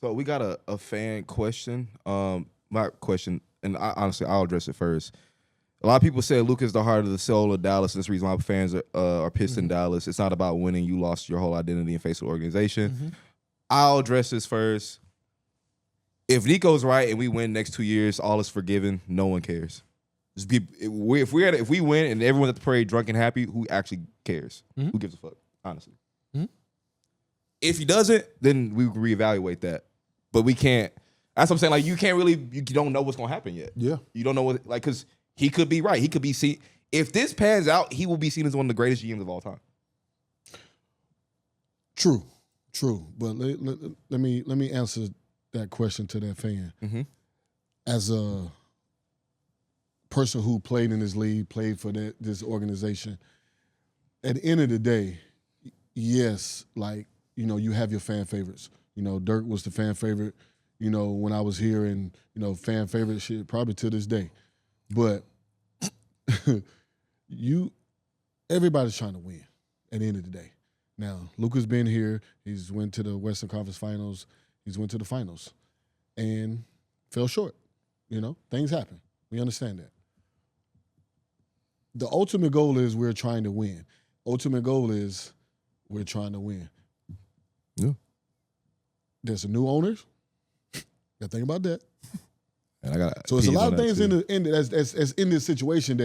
So we got a fan question. My question, and honestly, I'll address it first. A lot of people say Luka's the heart of the soul of Dallas, and that's the reason why fans are pissed in Dallas. It's not about winning. You lost your whole identity and face of the organization. I'll address this first. If Nico's right and we win next 2 years, all is forgiven. No one cares. If we win and everyone's at the parade drunk and happy, who actually cares? Who gives a fuck? Honestly. If he doesn't, then we reevaluate that. But we can't. That's what I'm saying. Like, you don't know what's gonna happen yet. Yeah. You don't know what, like, because he could be right. He could be seen. If this pans out, he will be seen as one of the greatest GMs of all time. True. But let me answer that question to that fan. As a person who played in this league, played for this organization, at the end of the day, yes, like, you have your fan favorites. Dirk was the fan favorite, when I was here, and, fan favorite shit probably to this day. But everybody's trying to win at the end of the day. Now, Luka's been here. He's went to the Western Conference Finals. He's went to the finals and fell short. Things happen. We understand that. The ultimate goal is we're trying to win. Ultimate goal is we're trying to win. Yeah. There's some new owners. Got to think about that. And so it's a lot of things that's in this situation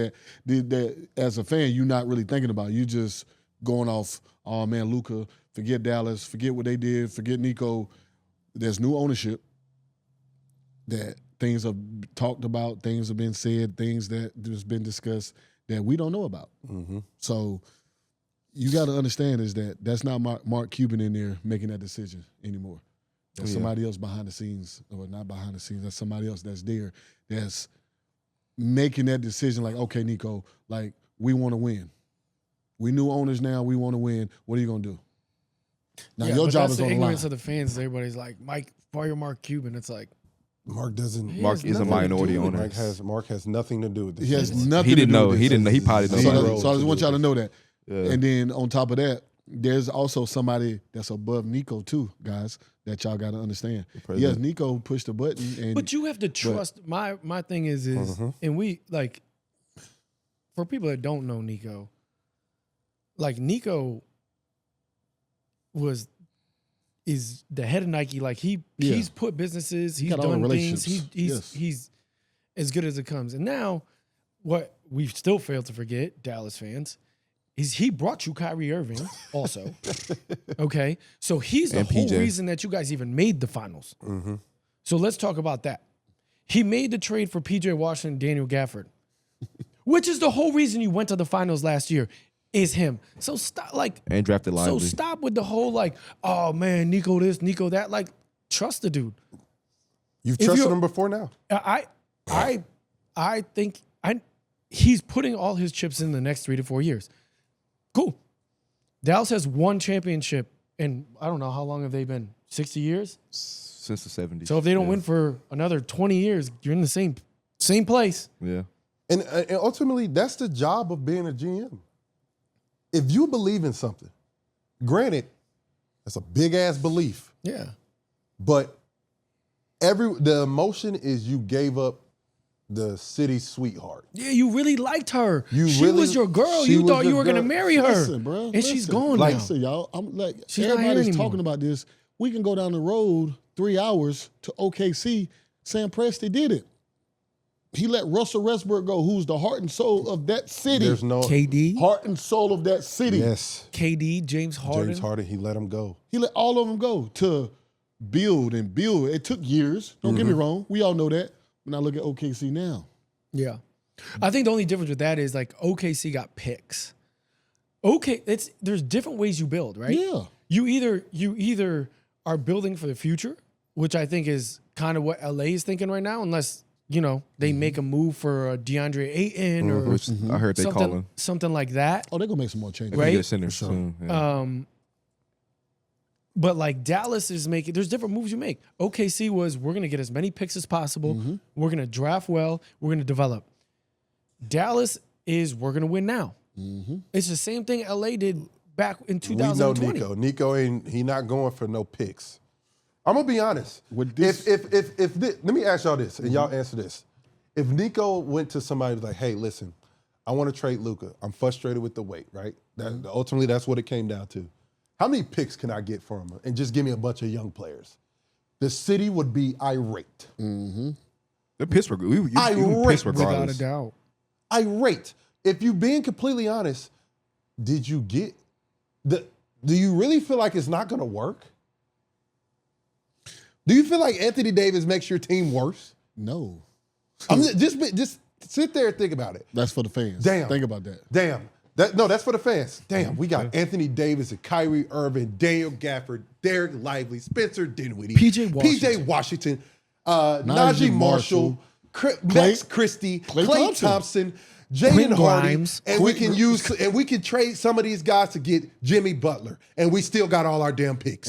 that as a fan you're not really thinking about. You just going off, oh man, Luka, forget Dallas, forget what they did, forget Nico. There's new ownership. That things have talked about, things have been said, things that has been discussed that we don't know about. So you got to understand is that's not Mark Cuban in there making that decision anymore. There's somebody else behind the scenes, or not behind the scenes. There's somebody else that's there that's making that decision. Like, okay, Nico, like, we want to win. We new owners now. We want to win. What are you gonna do? Now your job is on the line. Ignorance of the fans. Everybody's like, Mike, fire Mark Cuban. It's like Mark doesn't. Mark is a minority owner. Mark has nothing to do with this. He has nothing. He didn't to do know. with He this. didn't know. He probably didn't know. So I just want y'all to know that. Yeah. And then on top of that, there's also somebody that's above Nico too, guys, that y'all got to understand. Yes, Nico pushed the button. But you have to trust. My thing is and we, like, for people that don't know Nico, like, Nico is the head of Nike. Like, he's put businesses, he's done things. He's as good as it comes. And now, what we've still failed to forget, Dallas fans, is he brought you Kyrie Irving also. Okay? So he's the whole reason that you guys even made the finals. So let's talk about that. He made the trade for PJ Washington and Daniel Gafford, which is the whole reason you went to the finals last year, is him. So stop, like, and drafted lively. So stop with the whole, like, oh man, Nico this, Nico that. Like, trust the dude. You've trusted him before now. I think he's putting all his chips in the next 3 to 4 years. Cool. Dallas has one championship, and I don't know how long have they been? 60 years? Since the 70s. So if they don't win for another 20 years, you're in the same place. Yeah. And ultimately, that's the job of being a GM. If you believe in something, granted, that's a big-ass belief. Yeah. But the emotion is you gave up the city sweetheart. Yeah, you really liked her. She was your girl. You thought you were going to marry her. Listen, bro. And she's gone now. now. Listen, y'all. I'm like, she's not here everybody's anymore. talking about this. We can go down the road 3 hours to OKC. Sam Presti did it. He let Russell Westbrook go, who's the heart and soul of that city. There's no KD. Heart and soul of that city. Yes. KD, James Harden. He let him go. He let all of them go to build and build. It took years. Don't get me wrong. We all know that. When I look at OKC now. Yeah. I think the only difference with that is, like, OKC got picks. There's different ways you build, right? Yeah. You either are building for the future, which I think is kind of what LA is thinking right now, unless, they make a move for a DeAndre Ayton or which I heard they calling something like that. Oh, they're going to make some more changes. Right? Get a center soon. Yeah. But, like, Dallas is there's different moves you make. OKC was, we're going to get as many picks as possible. We're going to draft well. We're going to develop. Dallas is, we're going to win now. It's the same thing LA did back in 2020. We know Nico. He not going for no picks. I'm gonna be honest. With this, Let me ask y'all this, and y'all answer this. If Nico went to somebody like, "Hey, listen, I want to trade Luka. I'm frustrated with the weight, right? Ultimately, that's what it came down to. How many picks can I get for him? And just give me a bunch of young players." The city would be irate. Mm-hmm. The Pittsburgh, irate, Pittsburgh without a doubt. Irate. If you're being completely honest, did you get the? Do you really feel like it's not going to work? Do you feel like Anthony Davis makes your team worse? No. I'm just sit there and think about it. That's for the fans. Damn. Think about that. Damn. That's for the fans. Damn, we got Anthony Davis and Kyrie Irving, Daniel Gafford, Derek Lively, Spencer Dinwiddie, PJ Washington, Najee Marshall, Max Christie, Klay Thompson, Jaden Hardy, and we can trade some of these guys to get Jimmy Butler, and we still got all our damn picks.